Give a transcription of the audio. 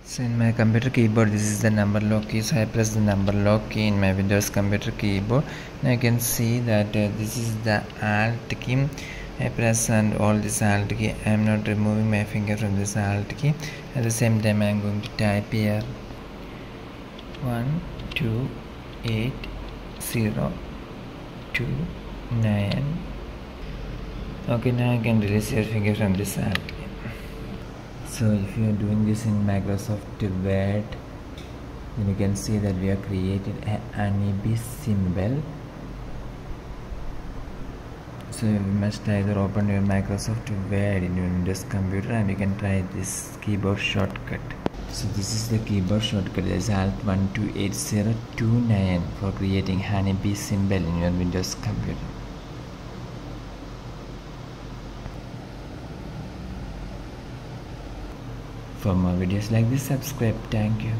So in my computer keyboard, this is the number lock key. So I press the number lock key in my Windows computer keyboard. Now you can see that this is the Alt key. I press and hold this Alt key. I am not removing my finger from this Alt key. At the same time, I am going to type here 128029. Okay, now I can release your finger from this Alt key. So if you are doing this in Microsoft Word, then you can see that we have created a Honeybee symbol. So you must either open your Microsoft Word in your Windows computer and you can try this keyboard shortcut. So this is the keyboard shortcut. That is Alt 128029 for creating Honeybee symbol in your Windows computer. For more videos like this, subscribe. Thank you.